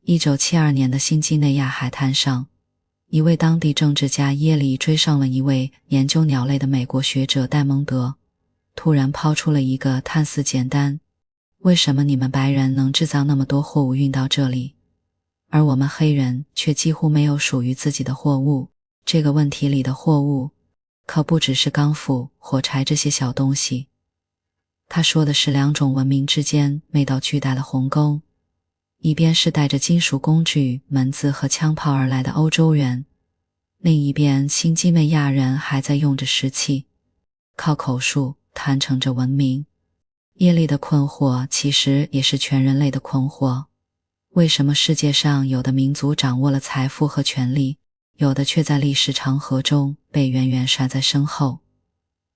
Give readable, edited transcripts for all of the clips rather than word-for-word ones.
1972年的新几内亚海滩上，一位当地政治家耶里追上了一位研究鸟类的美国学者戴蒙德，突然抛出了一个看似简单，为什么你们白人能制造那么多货物运到这里，而我们黑人却几乎没有属于自己的货物？这个问题里的货物可不只是钢斧、火柴这些小东西。他说的是两种文明之间美到巨大的鸿沟，一边是带着金属工具、门子和枪炮而来的欧洲人，另一边新几内亚人还在用着石器，靠口述传承着文明。耶利的困惑其实也是全人类的困惑，为什么世界上有的民族掌握了财富和权力，有的却在历史长河中被远远甩在身后？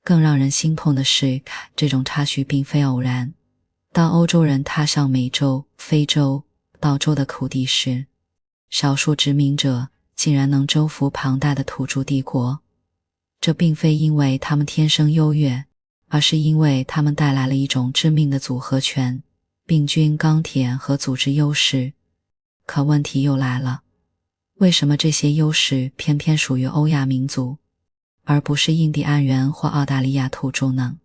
更让人心痛的是，这种差距并非偶然。当欧洲人踏上美洲、非洲、澳洲的土地时，少数殖民者竟然能征服庞大的土著帝国。这并非因为他们天生优越，而是因为他们带来了一种致命的组合拳，病菌、钢铁和组织优势。可问题又来了，为什么这些优势偏偏属于欧亚民族，而不是印第安人或澳大利亚土著呢？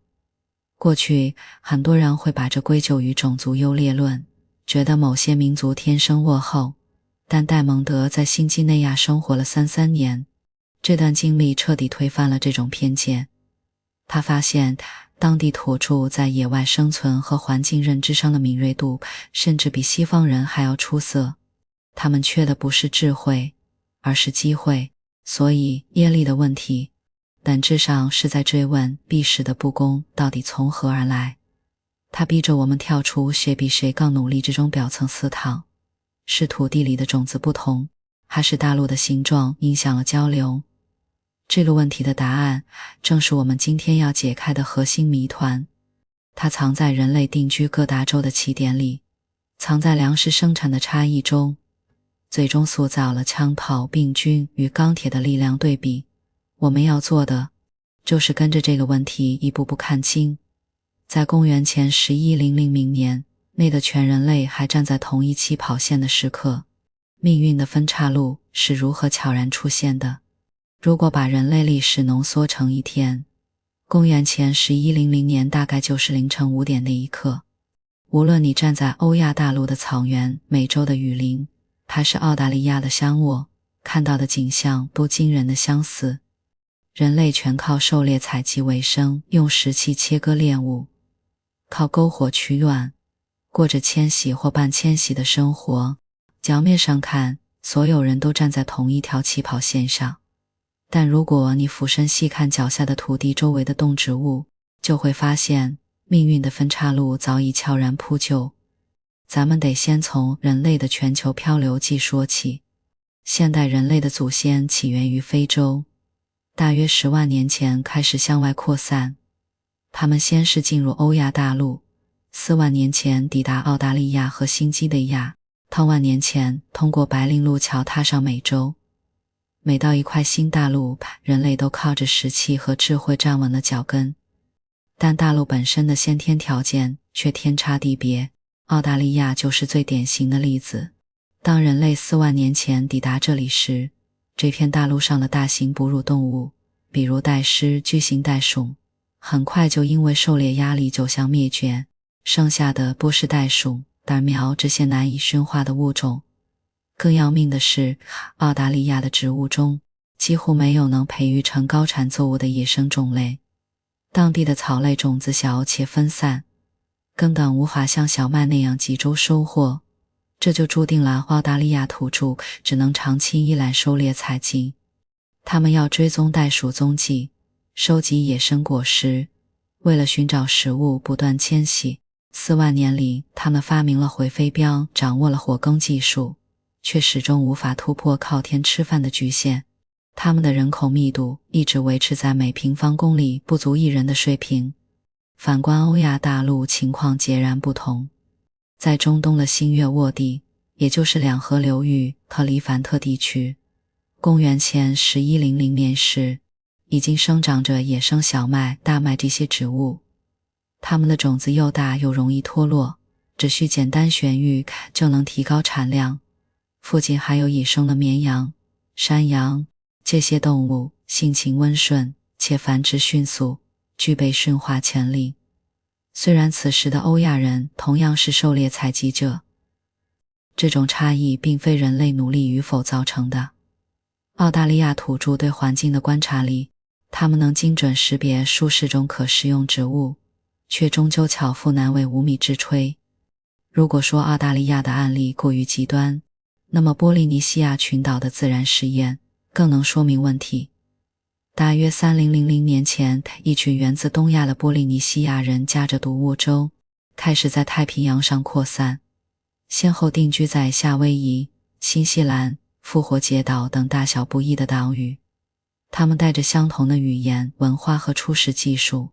过去很多人会把这归咎于种族优劣论，觉得某些民族天生落后，但戴蒙德在新几内亚生活了33年，这段经历彻底推翻了这种偏见。他发现当地土著在野外生存和环境认知上的敏锐度甚至比西方人还要出色，他们缺的不是智慧，而是机会。所以耶利的问题本质上是在追问历史的不公到底从何而来。他逼着我们跳出谁比谁更努力这种表层思考，是土地里的种子不同，还是大陆的形状影响了交流？这个问题的答案正是我们今天要解开的核心谜团。它藏在人类定居各大洲的起点里，藏在粮食生产的差异中，最终塑造了枪炮、病菌与钢铁的力量对比。我们要做的就是跟着这个问题一步步看清。在公元前11000年内的全人类还站在同一起跑线的时刻，命运的分岔路是如何悄然出现的？如果把人类历史浓缩成一天，公元前1100年大概就是凌晨5点那一刻。无论你站在欧亚大陆的草原、美洲的雨林，还是澳大利亚的沙漠，看到的景象都惊人的相似。人类全靠狩猎采集为生，用石器切割猎物，靠篝火取暖，过着迁徙或半迁徙的生活。表面上看，所有人都站在同一条起跑线上，但如果你俯身细看脚下的土地周围的动植物，就会发现命运的分岔路早已悄然铺就。咱们得先从人类的全球漂流记说起。现代人类的祖先起源于非洲，大约10万年前开始向外扩散。他们先是进入欧亚大陆，4万年前抵达澳大利亚和新几内亚，10万年前通过白令路桥踏上美洲。每到一块新大陆，人类都靠着石器和智慧站稳了脚跟。但大陆本身的先天条件却天差地别，澳大利亚就是最典型的例子。当人类4万年前抵达这里时，这片大陆上的大型哺乳动物，比如袋狮、巨型袋鼠，很快就因为狩猎压力走向灭绝，剩下的波士袋鼠、胆苗这些难以驯化的物种。更要命的是，澳大利亚的植物中几乎没有能培育成高产作物的野生种类。当地的草类种子小且分散，根本无法像小麦那样集中收获，这就注定了澳大利亚土著只能长期依赖狩猎采集。他们要追踪袋鼠踪迹，收集野生果实，为了寻找食物不断迁徙。4万年里，他们发明了回飞镖，掌握了火耕技术，却始终无法突破靠天吃饭的局限。他们的人口密度一直维持在每平方公里不足1人的水平。反观欧亚大陆情况截然不同，在中东的新月沃地，也就是两河流域和黎凡特地区，公元前1100年时，已经生长着野生小麦、大麦这些植物。它们的种子又大又容易脱落，只需简单选育就能提高产量。附近还有野生的绵羊、山羊，这些动物性情温顺且繁殖迅速，具备驯化潜力。虽然此时的欧亚人同样是狩猎采集者，这种差异并非人类努力与否造成的。澳大利亚土著对环境的观察力，他们能精准识别数十种可食用植物，却终究巧妇难为无米之炊。如果说澳大利亚的案例过于极端，那么波利尼西亚群岛的自然实验更能说明问题。大约3000年前，一群源自东亚的波利尼西亚人驾着独木舟开始在太平洋上扩散，先后定居在夏威夷、新西兰、复活节岛等大小不一的岛屿。他们带着相同的语言、文化和初始技术，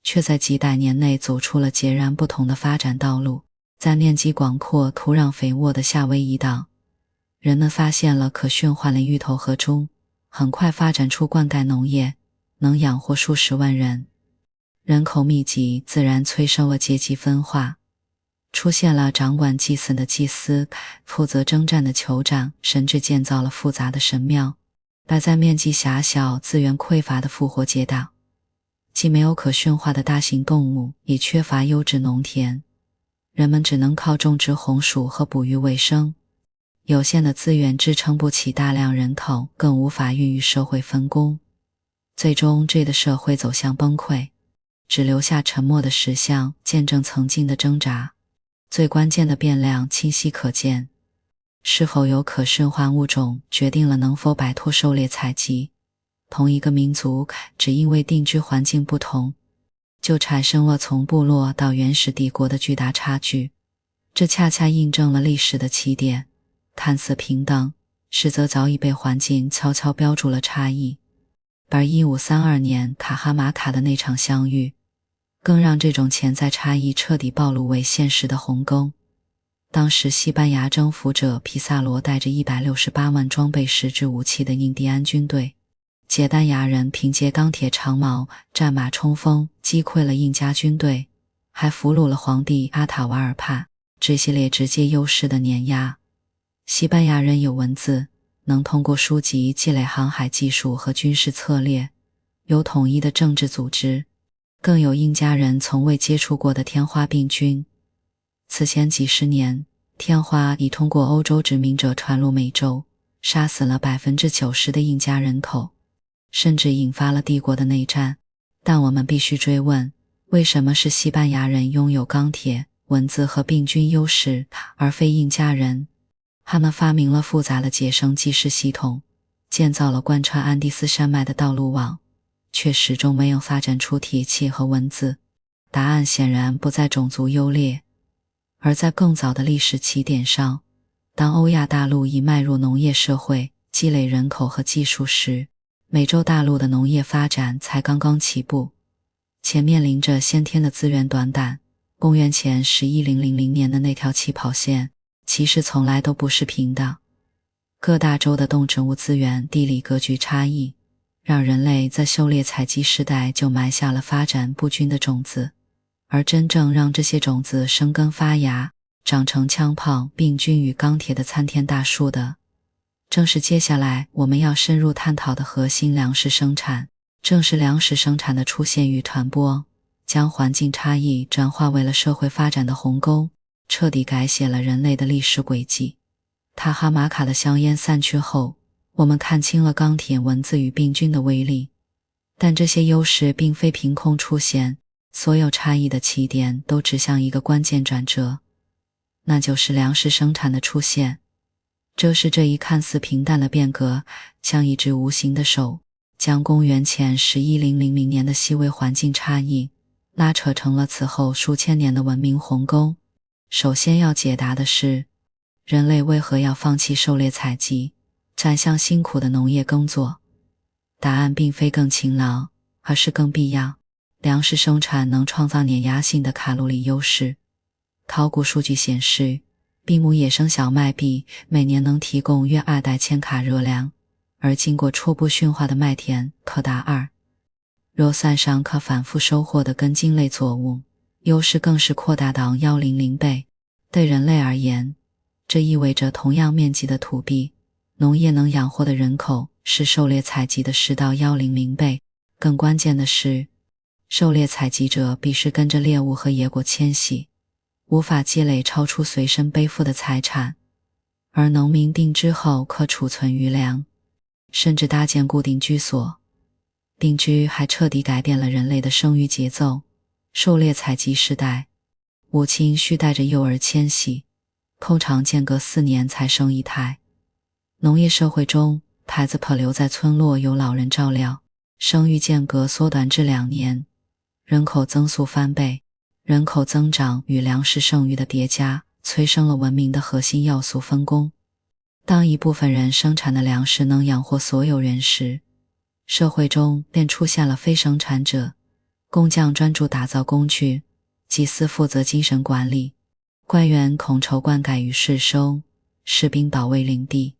却在几百年内走出了截然不同的发展道路。在面积广阔、土壤肥沃的夏威夷岛，人们发现了可驯化的芋头和猪，很快发展出灌溉农业，能养活数十万人。人口密集自然催生了阶级分化，出现了掌管祭祀的祭司，负责征战的酋长，甚至建造了复杂的神庙。摆在面积狭小、资源匮乏的复活节岛，既没有可驯化的大型动物，也缺乏优质农田，人们只能靠种植红薯和捕鱼为生。有限的资源支撑不起大量人口，更无法孕育社会分工。最终，这个社会走向崩溃，只留下沉默的石像，见证曾经的挣扎。最关键的变量清晰可见，是否有可驯化物种决定了能否摆脱狩猎采集。同一个民族只因为定居环境不同，就产生了从部落到原始帝国的巨大差距。这恰恰印证了历史的起点，看似平等，实则早已被环境悄悄标注了差异。而1532年卡哈马卡的那场相遇，更让这种潜在差异彻底暴露为现实的鸿沟。当时西班牙征服者皮萨罗带着168万装备实质武器的印第安军队，简丹牙人凭借钢铁长矛、战马冲锋，击溃了印加军队，还俘虏了皇帝阿塔瓦尔帕，这系列直接优势的碾压。西班牙人有文字，能通过书籍积累航海技术和军事策略，有统一的政治组织，更有印加人从未接触过的天花病菌。此前几十年，天花已通过欧洲殖民者传入美洲，杀死了 90% 的印加人口，甚至引发了帝国的内战。但我们必须追问，为什么是西班牙人拥有钢铁、文字和病菌优势，而非印加人？他们发明了复杂的结绳记事系统，建造了贯穿安第斯山脉的道路网，却始终没有发展出铁器和文字。答案显然不在种族优劣，而在更早的历史起点上。当欧亚大陆已迈入农业社会，积累人口和技术时，美洲大陆的农业发展才刚刚起步，且面临着先天的资源短板。公元前11000年的那条起跑线其实从来都不是平的，各大洲的动植物资源、地理格局差异，让人类在狩猎采集时代就埋下了发展不均的种子。而真正让这些种子生根发芽，长成枪炮、病菌与钢铁的参天大树的，正是接下来我们要深入探讨的核心粮食生产。正是粮食生产的出现与传播，将环境差异转化为了社会发展的鸿沟，彻底改写了人类的历史轨迹。塔哈马卡的香烟散去后，我们看清了钢铁、文字与病菌的威力。但这些优势并非凭空出现，所有差异的起点都指向一个关键转折，那就是粮食生产的出现。正是这一看似平淡的变革，像一只无形的手，将公元前11000年的细微环境差异拉扯成了此后数千年的文明鸿沟。首先要解答的是，人类为何要放弃狩猎采集，转向辛苦的农业耕作？答案并非更勤劳，而是更必要。粮食生产能创造碾压性的卡路里优势。考古数据显示，1亩野生小麦地每年能提供约200千卡热量，而经过初步驯化的麦田可达2。若算上可反复收获的根茎类作物，优势更是扩大到100倍。对人类而言，这意味着同样面积的土地，农业能养活的人口是狩猎采集的10到100倍。更关键的是，狩猎采集者必须跟着猎物和野果迁徙，无法积累超出随身背负的财产，而农民定居后可储存余粮，甚至搭建固定居所。定居还彻底改变了人类的生育节奏。狩猎采集时代，母亲需带着幼儿迁徙，通常间隔4年才生一胎。农业社会中，孩子可留在村落由老人照料，生育间隔缩短至2年，人口增速翻倍。人口增长与粮食剩余的叠加，催生了文明的核心要素分工。当一部分人生产的粮食能养活所有人时，社会中便出现了非生产者，工匠专注打造工具，祭司负责精神管理，官员统筹灌溉与税收，士兵保卫领地。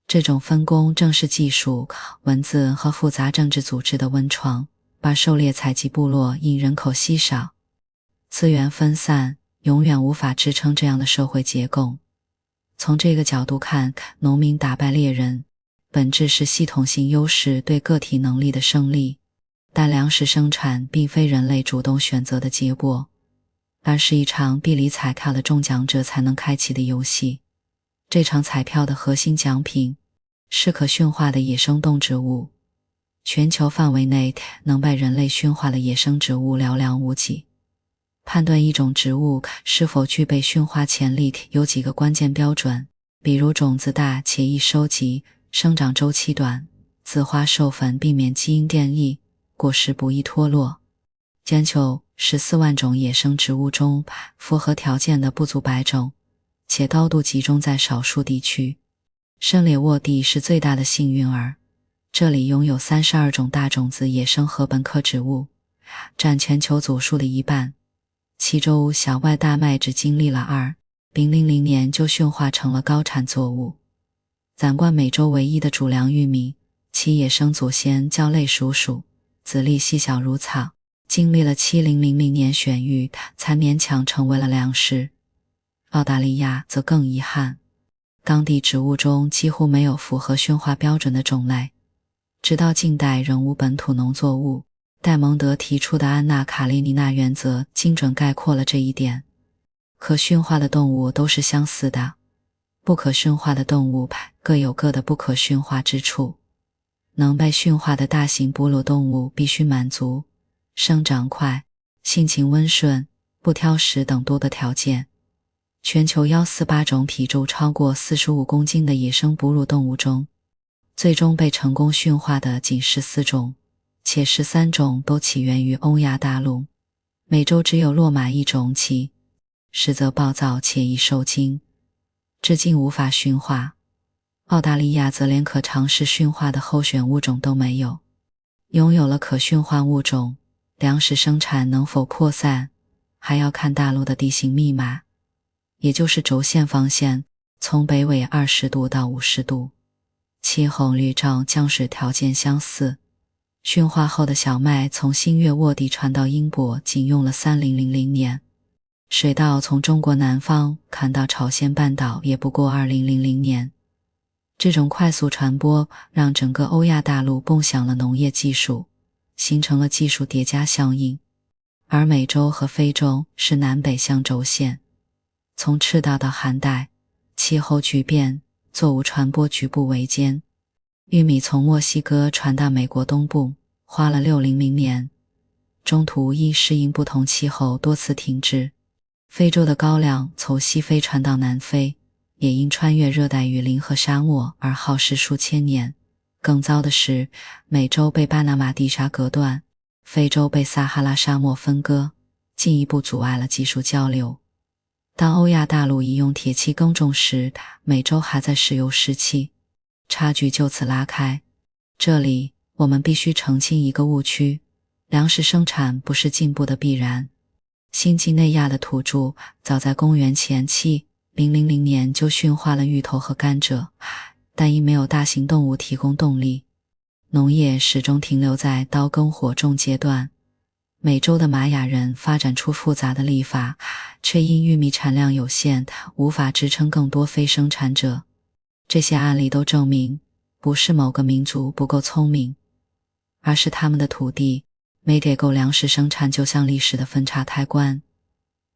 这种分工正是技术、文字和复杂政治组织的温床，把狩猎采集部落因人口稀少、资源分散，永远无法支撑这样的社会结构。从这个角度看，农民打败猎人，本质是系统性优势对个体能力的胜利。但粮食生产并非人类主动选择的结果，而是一场必理彩票的中奖者才能开启的游戏。这场彩票的核心奖品是可驯化的野生动植物。全球范围内能被人类驯化的野生植物寥寥无几。判断一种植物是否具备驯化潜力有几个关键标准，比如种子大且易收集，生长周期短，自花授粉避免基因变异，果实不易脱落。全球14万种野生植物中，符合条件的不足100种，且高度集中在少数地区。圣列沃地是最大的幸运儿，这里拥有32种大种子野生禾本科植物，占全球总数的1半。其中小麦大麦只经历了2000年就驯化成了高产作物。暂观美洲唯一的主粮玉米，其野生祖先叫类鼠属，籽粒细小如草，经历了7000年选育才勉强成为了粮食。澳大利亚则更遗憾，当地植物中几乎没有符合驯化标准的种类，直到近代仍无本土农作物。戴蒙德提出的安娜卡列尼娜原则精准概括了这一点。可驯化的动物都是相似的，不可驯化的动物各有各的不可驯化之处。能被驯化的大型哺乳动物必须满足生长快、性情温顺、不挑食等多个条件。全球148种体重超过45公斤的野生哺乳动物中，最终被成功驯化的仅14种，且13种都起源于欧亚大陆。美洲只有骆马一种其实则暴躁且易受惊，至今无法驯化。澳大利亚则连可尝试驯化的候选物种都没有。拥有了可驯化物种，粮食生产能否扩散，还要看大陆的地形密码，也就是轴线方线，从北纬20度到50度。气候、日照、降水条件相似。驯化后的小麦从新月沃地传到英国仅用了3000年，水稻从中国南方砍到朝鲜半岛也不过2000年。这种快速传播让整个欧亚大陆共享了农业技术，形成了技术叠加效应。而美洲和非洲是南北向轴线，从赤道到寒带，气候巨变，作物传播举步维艰。玉米从墨西哥传到美国东部，花了600年，中途因适应不同气候多次停滞。非洲的高粱从西非传到南非，也因穿越热带雨林和沙漠而耗时数千年。更糟的是，美洲被巴拿马地沙隔断，非洲被撒哈拉沙漠分割，进一步阻碍了技术交流。当欧亚大陆已用铁器耕种时，美洲还在石油时期，差距就此拉开。这里我们必须澄清一个误区，粮食生产不是进步的必然。新几内亚的土著早在公元前7000年就驯化了芋头和甘蔗，但因没有大型动物提供动力，农业始终停留在刀耕火种阶段。美洲的玛雅人发展出复杂的历法，却因玉米产量有限，无法支撑更多非生产者。这些案例都证明，不是某个民族不够聪明，而是他们的土地没给够粮食生产，就像历史的分叉开关。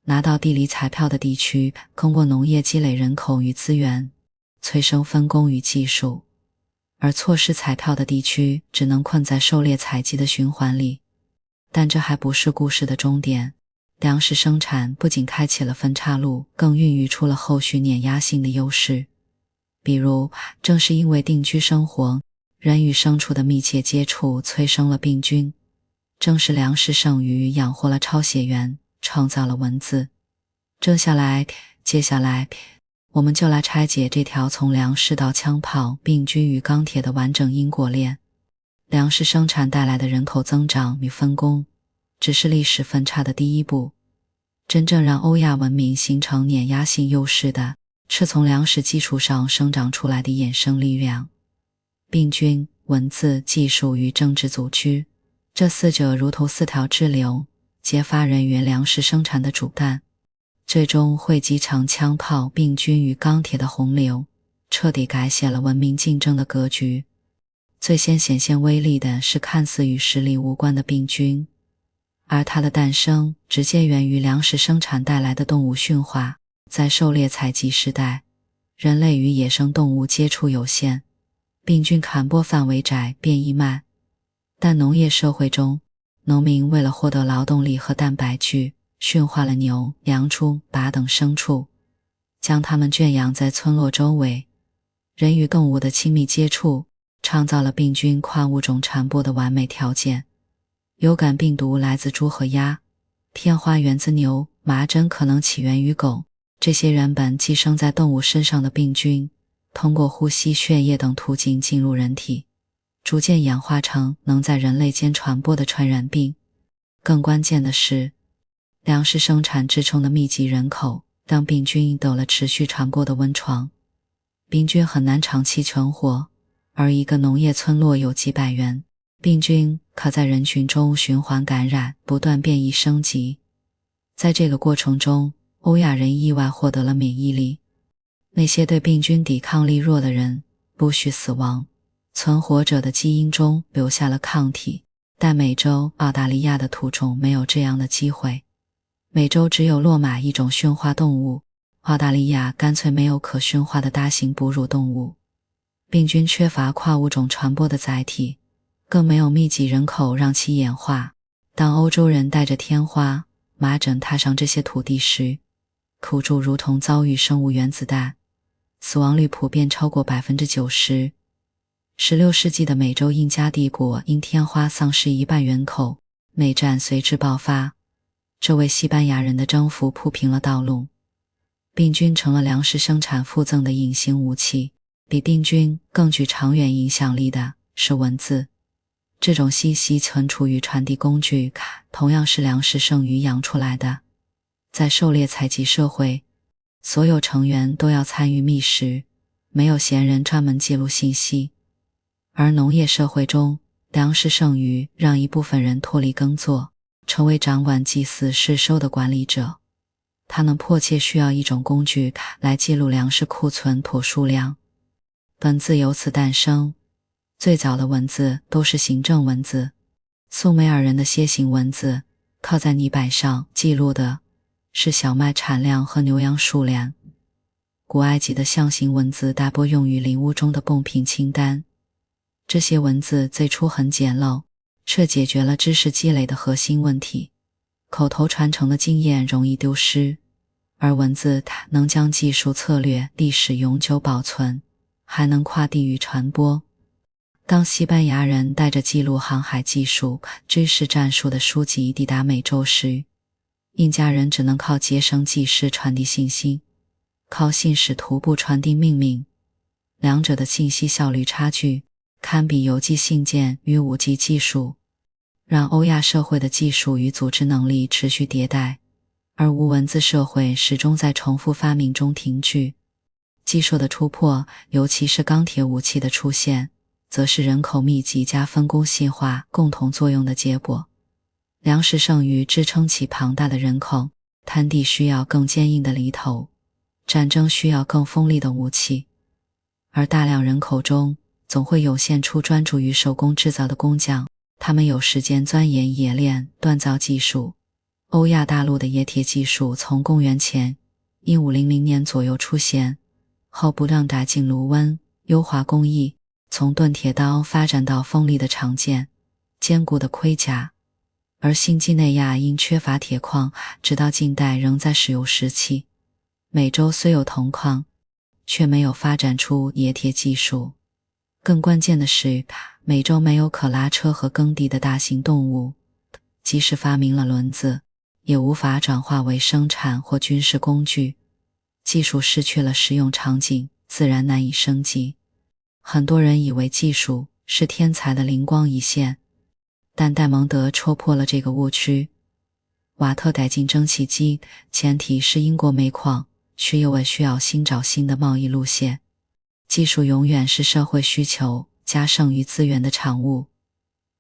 拿到地理彩票的地区，通过农业积累人口与资源，催生分工与技术，而错失彩票的地区只能困在狩猎采集的循环里。但这还不是故事的终点，粮食生产不仅开启了分岔路，更孕育出了后续碾压性的优势。比如，正是因为定居生活，人与牲畜的密切接触催生了病菌，正是粮食剩余养活了抄写员，创造了文字。接下来我们就来拆解这条从粮食到枪炮、病菌与钢铁的完整因果链。粮食生产带来的人口增长与分工，只是历史分叉的第一步。真正让欧亚文明形成碾压性优势的，是从粮食基础上生长出来的衍生力量。病菌、文字、技术与政治组织，这四者如同四条支流，揭发人员粮食生产的主干，最终汇集成枪炮、病菌与钢铁的洪流，彻底改写了文明竞争的格局。最先显现威力的是看似与实力无关的病菌，而它的诞生直接源于粮食生产带来的动物驯化。在狩猎采集时代，人类与野生动物接触有限，病菌传播范围窄，变异慢。但农业社会中，农民为了获得劳动力和蛋白质，驯化了牛、羊、猪、马等牲畜，将它们圈养在村落周围。人与动物的亲密接触创造了病菌跨物种传播的完美条件。流感病毒来自猪和鸭，天花源自牛，麻疹可能起源于狗。这些原本寄生在动物身上的病菌，通过呼吸、血液等途径进入人体，逐渐演化成能在人类间传播的传染病。更关键的是，粮食生产支撑的密集人口，让病菌有了持续传播的温床。病菌很难长期存活，而一个农业村落有几百人，病菌可在人群中循环感染，不断变异升级。在这个过程中，欧亚人意外获得了免疫力。那些对病菌抵抗力弱的人不需死亡，存活者的基因中留下了抗体。但美洲、澳大利亚的土种没有这样的机会。美洲只有骆马一种驯化动物，澳大利亚干脆没有可驯化的大型哺乳动物。病菌缺乏跨物种传播的载体，更没有密集人口让其演化。当欧洲人带着天花、麻疹踏上这些土地时，土著如同遭遇生物原子弹，死亡率普遍超过 90%。16世纪的美洲印加帝国因天花丧失一半人口，内战随之爆发，这为西班牙人的征服铺平了道路。病菌成了粮食生产附赠的隐形武器。比病菌更具长远影响力的是文字。这种信息存储与传递工具同样是粮食剩余养出来的。在狩猎采集社会，所有成员都要参与觅食，没有闲人专门记录信息。而农业社会中，粮食剩余让一部分人脱离耕作，成为掌管祭祀市收的管理者。他们迫切需要一种工具来记录粮食库存妥数量。文字由此诞生，最早的文字都是行政文字。苏美尔人的楔形文字靠在泥板上记录的是小麦产量和牛羊数量。古埃及的象形文字大多用于林屋中的贡品清单。这些文字最初很简陋，却解决了知识积累的核心问题。口头传承的经验容易丢失，而文字能将技术、策略、历史永久保存，还能跨地域传播。当西班牙人带着记录航海技术、军事战术的书籍抵达美洲时，印加人只能靠结绳记事传递信息，靠信使徒步传递命令。两者的信息效率差距堪比邮寄信件与5G 技术，让欧亚社会的技术与组织能力持续迭代，而无文字社会始终在重复发明中停滞。技术的突破，尤其是钢铁武器的出现，则是人口密集加分工细化共同作用的结果。粮食剩余支撑起庞大的人口，滩地需要更坚硬的犁头，战争需要更锋利的武器，而大量人口中总会涌现出专注于手工制造的工匠，他们有时间钻研冶炼锻造技术。欧亚大陆的冶铁技术从公元前1500年左右出现，后不断改进炉温，优化工艺，从钝铁刀发展到锋利的长剑，坚固的盔甲。而新几内亚因缺乏铁矿，直到近代仍在使用石器。美洲虽有铜矿，却没有发展出冶铁技术。更关键的是，美洲没有可拉车和耕地的大型动物，即使发明了轮子，也无法转化为生产或军事工具。技术失去了实用场景，自然难以生计。很多人以为技术是天才的灵光一现，但戴蒙德戳破了这个误区。瓦特改进蒸汽机，前提是英国煤矿需要新找新的贸易路线。技术永远是社会需求加剩余资源的产物，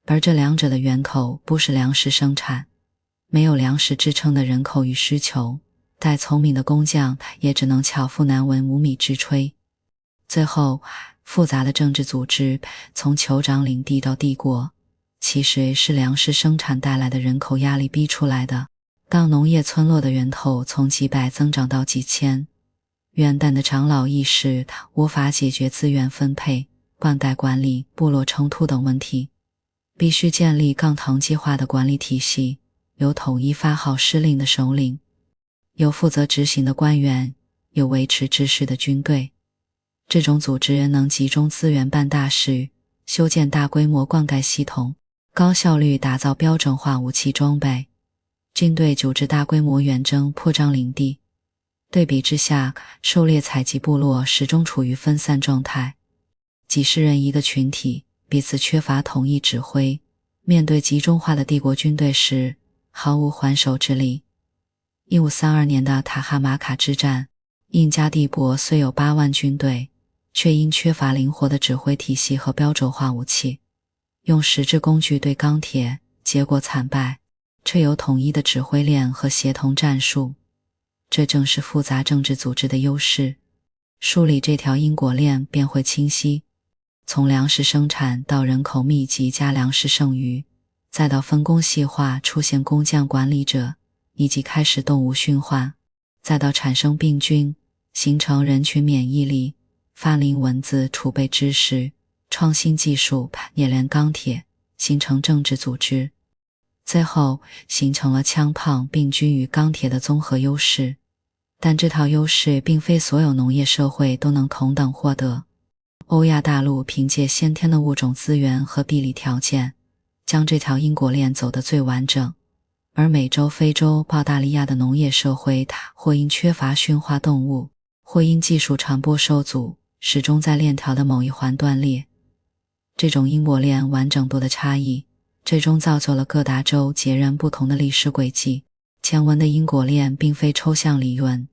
而这两者的源口不是粮食生产。没有粮食支撑的人口与需求，再聪明的工匠也只能巧妇难为无米之炊。最后，复杂的政治组织从酋长领地到帝国，其实是粮食生产带来的人口压力逼出来的。当农业村落的源头从几百增长到几千，元旦的长老意识无法解决资源分配、灌溉管理、部落冲突等问题，必须建立更统计化的管理体系，有统一发号施令的首领，有负责执行的官员，有维持秩序的军队。这种组织能集中资源办大事，修建大规模灌溉系统，高效率打造标准化武器装备。军队组织大规模远征扩张领地。对比之下，狩猎采集部落始终处于分散状态，几十人一个群体，彼此缺乏统一指挥，面对集中化的帝国军队时毫无还手之力。1532年的塔哈马卡之战，印加帝国虽有8万军队，却因缺乏灵活的指挥体系和标准化武器，用实质工具对钢铁，结果惨败，却有统一的指挥链和协同战术。这正是复杂政治组织的优势，梳理这条因果链便会清晰。从粮食生产到人口密集加粮食剩余，再到分工细化出现工匠管理者，以及开始动物驯化，再到产生病菌，形成人群免疫力，发明文字储备知识，创新技术冶炼钢铁，形成政治组织，最后形成了枪炮、病菌与钢铁的综合优势。但这套优势并非所有农业社会都能同等获得。欧亚大陆凭借先天的物种资源和地理条件，将这条因果链走得最完整，而美洲、非洲、澳大利亚的农业社会或因缺乏驯化动物，或因技术传播受阻，始终在链条的某一环断裂。这种因果链完整度的差异，最终造就了各大洲截然不同的历史轨迹。前文的因果链并非抽象理论，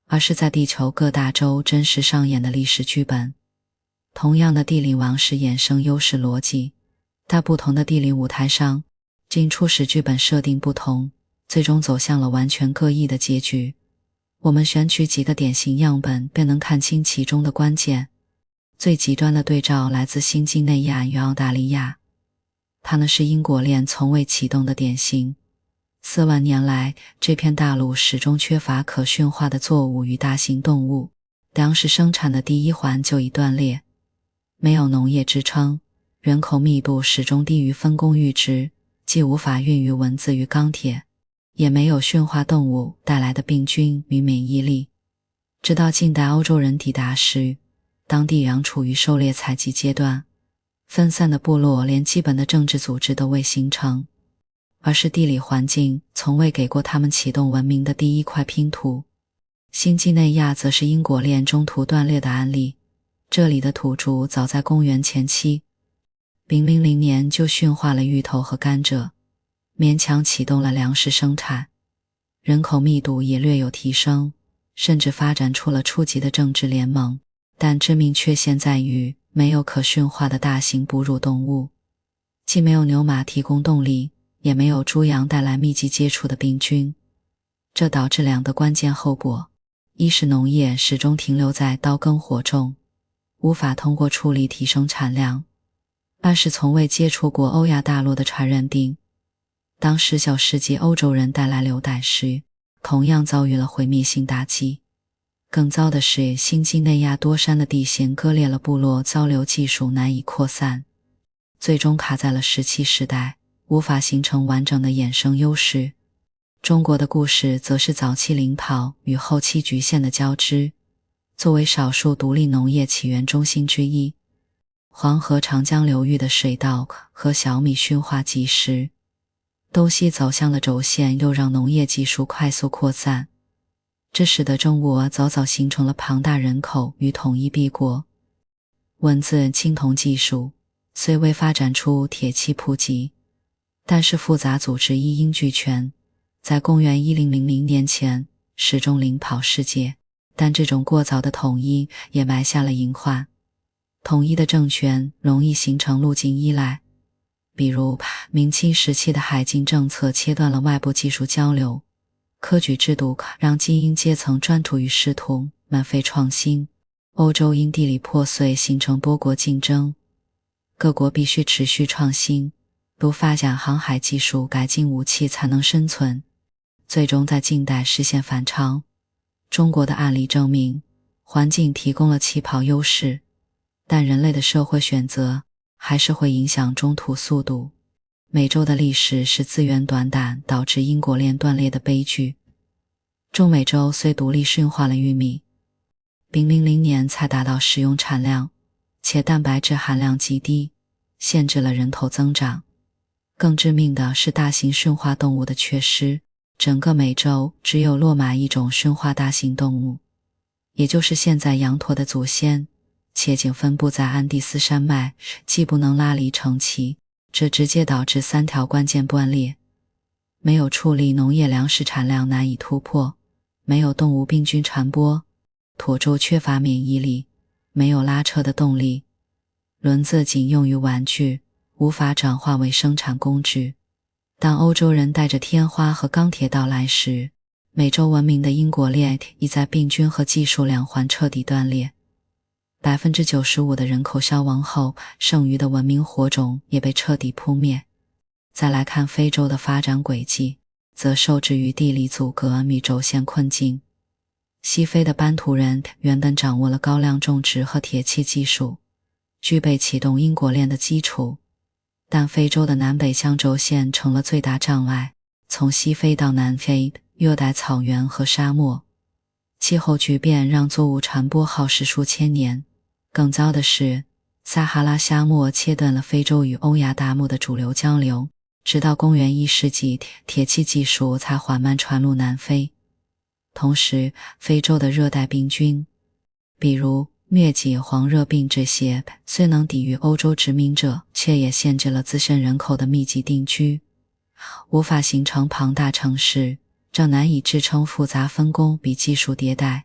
而是在地球各大洲真实上演的历史剧本。同样的地理王室衍生优势逻辑，在不同的地理舞台上，经初始剧本设定不同，最终走向了完全各异的结局。我们选取几个典型样本，便能看清其中的关键。最极端的对照来自新几内亚与澳大利亚，它们是因果链从未启动的典型。4万年来，这片大陆始终缺乏可驯化的作物与大型动物，粮食生产的第一环就已断裂。没有农业支撑，人口密度始终低于分工阈值，既无法孕育文字与钢铁，也没有驯化动物带来的病菌与免疫力。直到近代欧洲人抵达时，当地仍处于狩猎采集阶段，分散的部落连基本的政治组织都未形成，而是地理环境从未给过他们启动文明的第一块拼图。新几内亚则是因果链中途断裂的案例，这里的土著早在公元前期000年就驯化了芋头和甘蔗，勉强启动了粮食生产，人口密度也略有提升，甚至发展出了初级的政治联盟。但致命缺陷在于没有可驯化的大型哺乳动物，既没有牛马提供动力，也没有猪羊带来密集接触的病菌，这导致两个关键后果：一是农业始终停留在刀耕火种，无法通过处理提升产量；二是从未接触过欧亚大陆的传染病。当19世纪欧洲人带来流感时，同样遭遇了毁灭性打击。更糟的是，新几内亚多山的地形割裂了部落交流技术难以扩散，最终卡在了17世代，无法形成完整的衍生优势。中国的故事则是早期领跑与后期局限的交织。作为少数独立农业起源中心之一，黄河长江流域的水稻和小米驯化及时，东西走向了轴线，又让农业技术快速扩散，这使得中国早早形成了庞大人口与统一帝国。文字青铜技术虽未发展出铁器普及，但是复杂组织一应俱全，在公元1000年前始终领跑世界。但这种过早的统一也埋下了隐患，统一的政权容易形成路径依赖，比如明清时期的海禁政策切断了外部技术交流，科举制度让精英阶层专注于仕途，满费创新。欧洲因地理破碎形成多国竞争，各国必须持续创新，如发展航海技术、改进武器才能生存，最终在近代实现反超。中国的案例证明，环境提供了起跑优势，但人类的社会选择还是会影响中途速度。美洲的历史是资源短đảm导致因果链断裂的悲剧。中美洲虽独立驯化了玉米，00年才达到食用产量，且蛋白质含量极低，限制了人口增长。更致命的是大型驯化动物的缺失，整个美洲只有骆马一种驯化大型动物，也就是现在羊驼的祖先，且仅分布在安第斯山脉，既不能拉犁成畦，这直接导致3条关键断裂：没有处理农业粮食产量难以突破，没有动物病菌传播，驼洲缺乏免疫力，没有拉车的动力，轮子仅用于玩具，无法转化为生产工具。当欧洲人带着天花和钢铁到来时，美洲文明的因果链已在病菌和技术两环彻底断裂。95% 的人口消亡后，剩余的文明火种也被彻底扑灭。再来看非洲的发展轨迹，则受制于地理阻隔与轴线困境。西非的班图人原本掌握了高量种植和铁器技术，具备启动因果链的基础，但非洲的南北向轴线成了最大障碍，从西非到南非，热带草原和沙漠，气候巨变让作物传播耗时数千年。更糟的是，撒哈拉沙漠切断了非洲与欧亚大陆的主流交流，直到公元1世纪，铁器技术才缓慢传入南非。同时，非洲的热带病菌，比如疟疾、黄热病这些，虽能抵御欧洲殖民者，却也限制了自身人口的密集定居，无法形成庞大城市，这难以支撑复杂分工比技术迭代。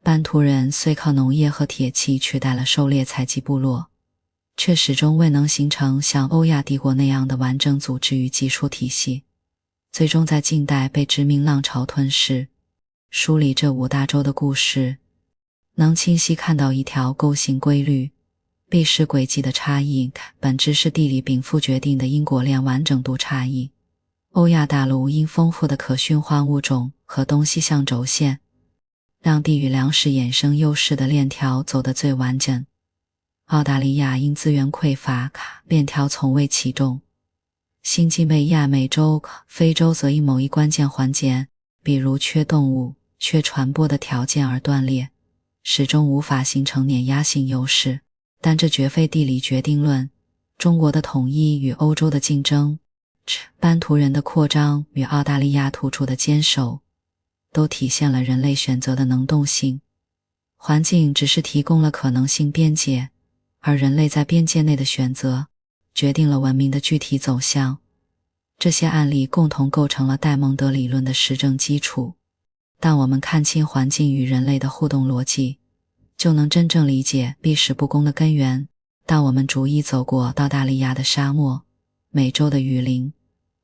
班图人虽靠农业和铁器取代了狩猎采集部落，却始终未能形成像欧亚帝国那样的完整组织与技术体系，最终在近代被殖民浪潮吞噬。梳理这5大洲的故事，能清晰看到一条构型规律：历史轨迹的差异本质是地理禀赋决定的因果链完整度差异。欧亚大陆因丰富的可驯化物种和东西向轴线，让地与粮食衍生优势的链条走得最完整。澳大利亚因资源匮乏，链条从未启动。新几内亚美洲、非洲则因某一关键环节，比如缺动物、缺传播的条件而断裂，始终无法形成碾压性优势。但这绝非地理决定论。中国的统一与欧洲的竞争，班图人的扩张与澳大利亚土著的坚守，都体现了人类选择的能动性。环境只是提供了可能性边界，而人类在边界内的选择，决定了文明的具体走向。这些案例共同构成了戴蒙德理论的实证基础。当我们看清环境与人类的互动逻辑，就能真正理解历史不公的根源。当我们逐一走过澳大利亚的沙漠、美洲的雨林、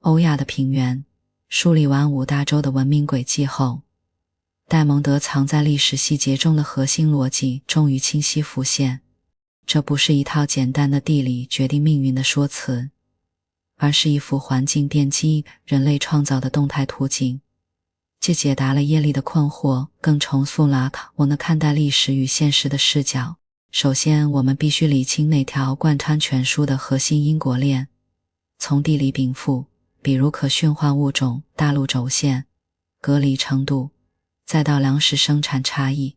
欧亚的平原，梳理完5大洲的文明轨迹后，戴蒙德藏在历史细节中的核心逻辑终于清晰浮现。这不是一套简单的地理决定命运的说辞，而是一幅环境奠基人类创造的动态图景，既解答了耶利的困惑，更重塑了我们看待历史与现实的视角。首先，我们必须理清那条贯穿全书的核心因果链，从地理禀赋，比如可驯化物种、大陆轴线、隔离程度，再到粮食生产差异，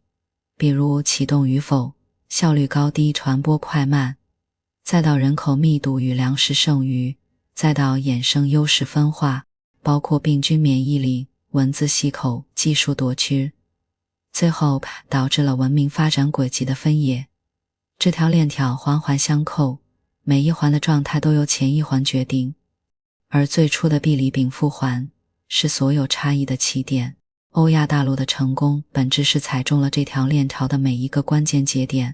比如启动与否、效率高低、传播快慢，再到人口密度与粮食剩余，再到衍生优势分化，包括病菌免疫力、文字细口、技术夺区，最后导致了文明发展轨迹的分野。这条链条环环相扣，每一环的状态都由前一环决定，而最初的地理禀赋环是所有差异的起点。欧亚大陆的成功本质是踩中了这条链条的每一个关键节点，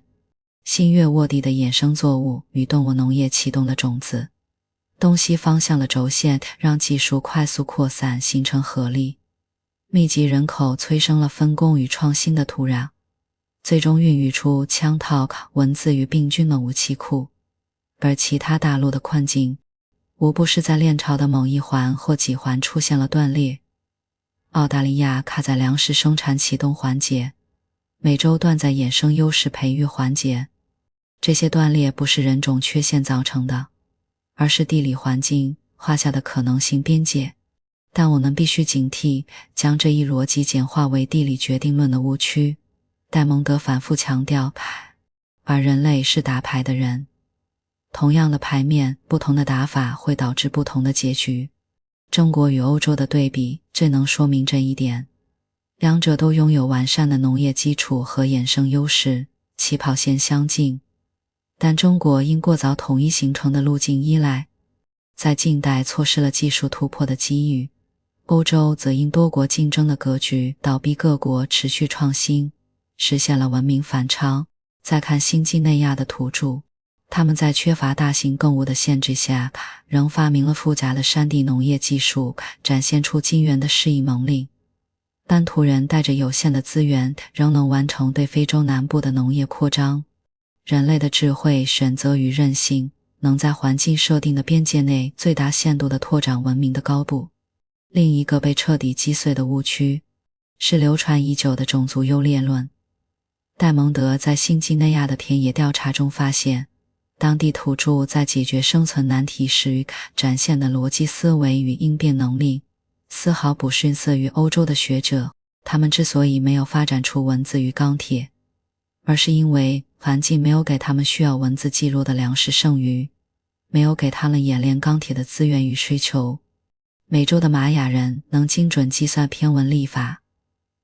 新月沃地的衍生作物与动物农业启动了种子，东西方向的轴线让技术快速扩散形成合力，密集人口催生了分工与创新的土壤，最终孕育出枪套、文字与病菌的武器库。而其他大陆的困境无不是在链条的某一环或几环出现了断裂。澳大利亚卡在粮食生产启动环节，美洲断在衍生优势培育环节。这些断裂不是人种缺陷造成的，而是地理环境画下的可能性边界。但我们必须警惕将这一逻辑简化为地理决定论的误区。戴蒙德反复强调，而人类是打牌的人，同样的牌面，不同的打法会导致不同的结局。中国与欧洲的对比最能说明这一点，两者都拥有完善的农业基础和衍生优势，起跑线相近，但中国因过早统一形成的路径依赖，在近代错失了技术突破的机遇，欧洲则因多国竞争的格局倒逼各国持续创新，实现了文明反超。再看新几内亚的土著，他们在缺乏大型动物的限制下，仍发明了复杂的山地农业技术，展现出惊人的适应能力。班图人带着有限的资源，仍能完成对非洲南部的农业扩张。人类的智慧、选择与韧性，能在环境设定的边界内最大限度地拓展文明的高度。另一个被彻底击碎的误区，是流传已久的种族优劣论。戴蒙德在新几内亚的田野调查中发现，当地土著在解决生存难题时展现的逻辑思维与应变能力，丝毫不逊色于欧洲的学者。他们之所以没有发展出文字与钢铁，而是因为环境没有给他们需要文字记录的粮食剩余，没有给他们演练钢铁的资源与需求。美洲的玛雅人能精准计算篇文历法，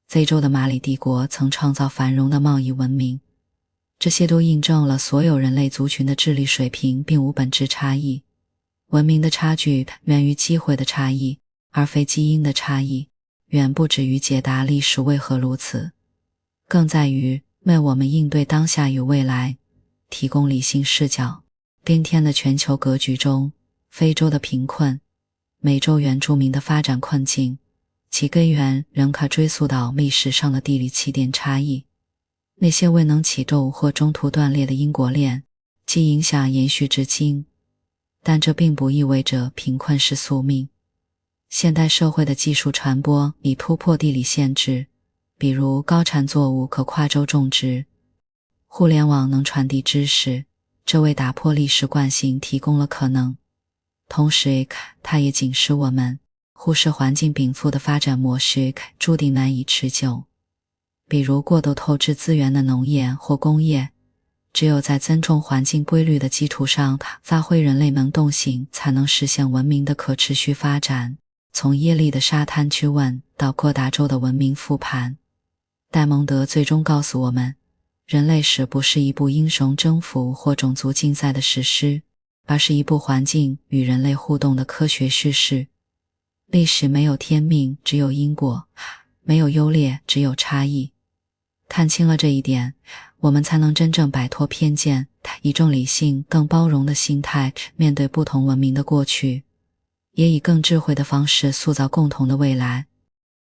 非洲的马里帝国曾创造繁荣的贸易文明，这些都印证了所有人类族群的智力水平并无本质差异。文明的差距源于机会的差异，而非基因的差异，远不止于解答历史为何如此，更在于为我们应对当下与未来提供理性视角。今天的全球格局中，非洲的贫困，美洲原住民的发展困境，其根源仍可追溯到历史上的地理起点差异。那些未能启动或中途断裂的因果链，既影响延续至今，但这并不意味着贫困是宿命。现代社会的技术传播已突破地理限制，比如高产作物可跨洲种植，互联网能传递知识，这为打破历史惯性提供了可能。同时，它也警示我们，忽视环境禀赋的发展模式注定难以持久。比如过度透支资源的农业或工业，只有在尊重环境规律的基础上发挥人类能动性，才能实现文明的可持续发展。从耶利的沙滩之问到各大洲的文明复盘，戴蒙德最终告诉我们，人类史不是一部英雄征服或种族竞赛的史诗，而是一部环境与人类互动的科学叙事。历史没有天命，只有因果；没有优劣，只有差异。看清了这一点，我们才能真正摆脱偏见，以重理性、更包容的心态面对不同文明的过去，也以更智慧的方式塑造共同的未来。